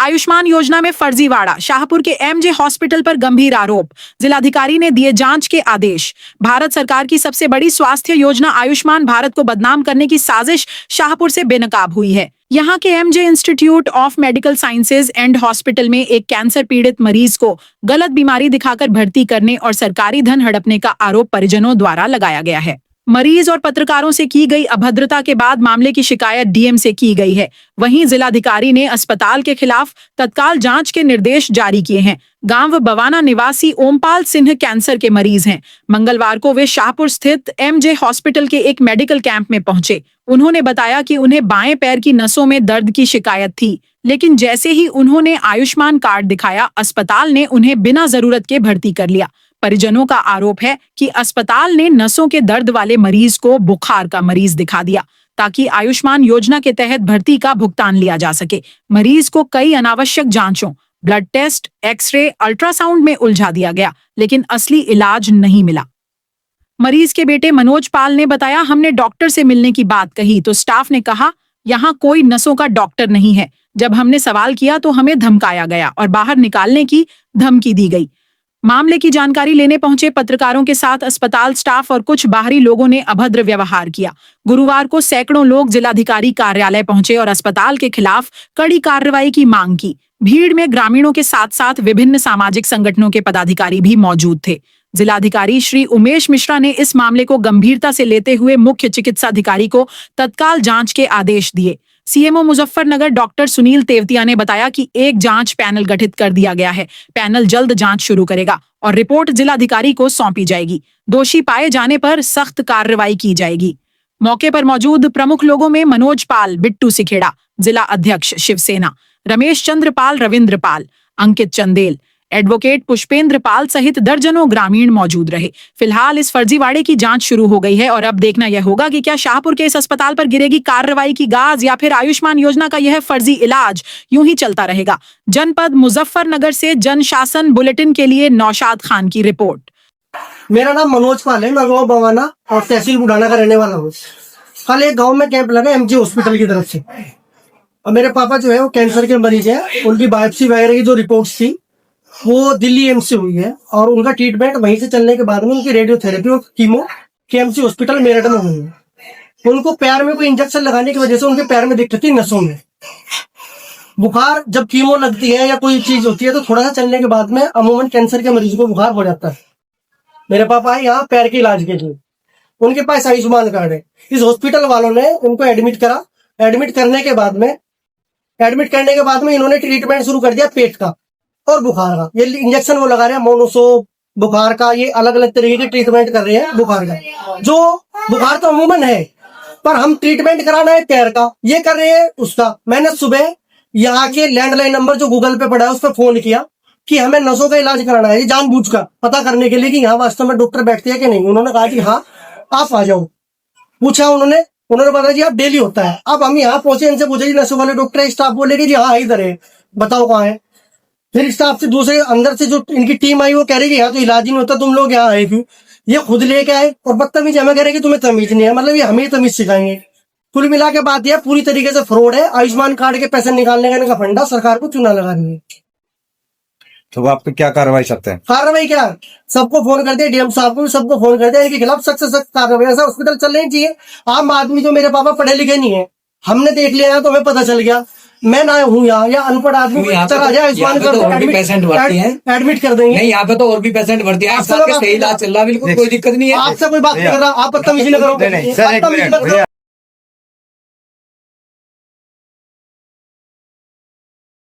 आयुष्मान योजना में फर्जीवाड़ा, शाहपुर के एमजे हॉस्पिटल पर गंभीर आरोप, जिलाधिकारी ने दिए जांच के आदेश। भारत सरकार की सबसे बड़ी स्वास्थ्य योजना आयुष्मान भारत को बदनाम करने की साजिश शाहपुर से बेनकाब हुई है। यहाँ के MJ institute of medical sciences and hospital में एक कैंसर पीड़ित मरीज को गलत बीमारी दिखाकर भर्ती करने और सरकारी धन हड़पने का आरोप परिजनों द्वारा लगाया गया है। मरीज और पत्रकारों से की गई अभद्रता के बाद मामले की शिकायत डीएम से की गई है। वहीं जिलाधिकारी ने अस्पताल के खिलाफ तत्काल जांच के निर्देश जारी किए हैं। गांव बवाना निवासी ओमपाल सिंह कैंसर के मरीज हैं। मंगलवार को वे शाहपुर स्थित एमजे हॉस्पिटल के एक मेडिकल कैंप में पहुंचे। उन्होंने बताया कि उन्हें बाएं पैर की नसों में दर्द की शिकायत थी, लेकिन जैसे ही उन्होंने आयुष्मान कार्ड दिखाया, अस्पताल ने उन्हें बिना जरूरत के भर्ती कर लिया। परिजनों का आरोप है कि अस्पताल ने नसों के दर्द वाले मरीज को बुखार का मरीज दिखा दिया ताकि आयुष्मान योजना के तहत भर्ती का भुगतान लिया जा सके। मरीज को कई अनावश्यक जांचों, ब्लड टेस्ट, एक्सरे, अल्ट्रासाउंड में उलझा दिया गया, लेकिन असली इलाज नहीं मिला। मरीज के बेटे मनोज पाल ने बताया, हमने डॉक्टर से मिलने की बात कही तो स्टाफ ने कहा यहाँ कोई नसों का डॉक्टर नहीं है। जब हमने सवाल किया तो हमें धमकाया गया और बाहर निकालने की धमकी दी गई। मामले की जानकारी लेने पहुंचे पत्रकारों के साथ अस्पताल स्टाफ और कुछ बाहरी लोगों ने अभद्र व्यवहार किया। गुरुवार को सैकड़ों लोग जिलाधिकारी कार्यालय पहुंचे और अस्पताल के खिलाफ कड़ी कार्रवाई की मांग की। भीड़ में ग्रामीणों के साथ साथ विभिन्न सामाजिक संगठनों के पदाधिकारी भी मौजूद थे। जिलाधिकारी श्री उमेश मिश्रा ने इस मामले को गंभीरता से लेते हुए मुख्य चिकित्साधिकारी को तत्काल जांच के आदेश दिए। सीएमओ मुजफ्फरनगर डॉक्टर सुनील तेवतिया ने बताया कि एक जांच पैनल गठित कर दिया गया है। पैनल जल्द जांच शुरू करेगा और रिपोर्ट जिलाधिकारी को सौंपी जाएगी। दोषी पाए जाने पर सख्त कार्रवाई की जाएगी। मौके पर मौजूद प्रमुख लोगों में मनोज पाल, बिट्टू सिखेड़ा, जिला अध्यक्ष शिवसेना, रमेश चंद्र पाल, रविंद्र पाल, अंकित चंदेल, एडवोकेट पुष्पेंद्र पाल सहित दर्जनों ग्रामीण मौजूद रहे। फिलहाल इस फर्जीवाड़े की जांच शुरू हो गई है और अब देखना यह होगा कि क्या शाहपुर के इस अस्पताल पर गिरेगी कार्रवाई की गाज या फिर आयुष्मान योजना का यह फर्जी इलाज यूं ही चलता रहेगा। जनपद मुजफ्फरनगर से जनशासन बुलेटिन के लिए नौशाद खान की रिपोर्ट। मेरा नाम मनोज पाल है, मैं गाँव बवाना और तहसील बुढ़ाना का रहने वाला हूँ। कल एक गाँव में कैंप लगा एमजे हॉस्पिटल की तरफ से, और मेरे पापा जो है वो कैंसर के मरीज है। उनकी बायोप्सी वगैरह की जो रिपोर्ट्स थी वो दिल्ली एम्स से हुई है और उनका ट्रीटमेंट वहीं से चलने के बाद में उनकी रेडियोथेरेपी और कीमो केएमसी हॉस्पिटल मेरठ में हुई है। उनको पैर में कोई इंजेक्शन लगाने की वजह से उनके पैर में दिक्कत थी, नसों में। बुखार जब कीमो लगती है या कोई चीज होती है तो थोड़ा सा चलने के बाद में अमूमन कैंसर के मरीज को बुखार हो जाता है। मेरे पापा है यहाँ पैर के इलाज के लिए, उनके पास आयुष्मान कार्ड है। इस हॉस्पिटल वालों ने उनको एडमिट करा। एडमिट करने के बाद में इन्होंने ट्रीटमेंट शुरू कर दिया पेट का और बुखार का। ये इंजेक्शन वो लगा रहे हैं मोनोसो बुखार का, ये अलग अलग तरीके के ट्रीटमेंट कर रहे हैं बुखार का। जो बुखार तो अमूमन है, पर हम ट्रीटमेंट कराना है पैर का, ये कर रहे हैं उसका। मैंने सुबह यहाँ के लैंडलाइन नंबर जो गूगल पे पड़ा है उस पर फोन किया कि हमें नसों का इलाज कराना है, जानबूझकर पता करने के लिए कि यहाँ वास्तव में डॉक्टर बैठते हैं कि नहीं। उन्होंने कहा कि हाँ आप आ जाओ। पूछा उन्होंने बताया जी आप डेली होता है। अब हम यहाँ पहुंचे, इनसे पूछे जी नसों वाले डॉक्टर है? स्टाफ बोलेगी जी हाँ इधर है, बताओ कहाँ है। फिर स्टाफ से दूसरे अंदर से जो इनकी टीम आई वो कह रही है यहाँ तो इलाज ही नहीं होता, तुम लोग यहाँ आए क्यों? ये खुद लेके आए और बदतमीज हमें कह रहे कि तुम्हें तमीज नहीं है, मतलब ये हमें तमीज सिखाएंगे। कुल मिला के बात यह पूरी तरीके से फ्रॉड है। आयुष्मान कार्ड के पैसे निकालने का इनका फंडा सरकार को चुना लगा रही है। तो आप पे क्या कार्रवाई सकते हैं? कार्रवाई क्या, सबको फोन कर दिया, डीएम साहब को भी सबको फोन कर दिया, इनके खिलाफ सख्त से सख्त कार्रवाई। ऐसा हॉस्पिटल चल नहीं चाहिए। आम आदमी जो मेरे पापा पढ़े लिखे नहीं है, हमने देख लिया तो हमें पता चल गया। मैं ना हूँ यहाँ, या अनपढ़ आदमी चला जाए आयुष्मान कार्ड एडमिट कर देंगे। नहीं, यहाँ पे तो और भी पेशेंट भर्ती है। आपका सही इलाज चल रहा है, बिल्कुल कोई दिक्कत नहीं है। आपसे कोई बात नहीं कर रहा, आप बदतमीजी न करो।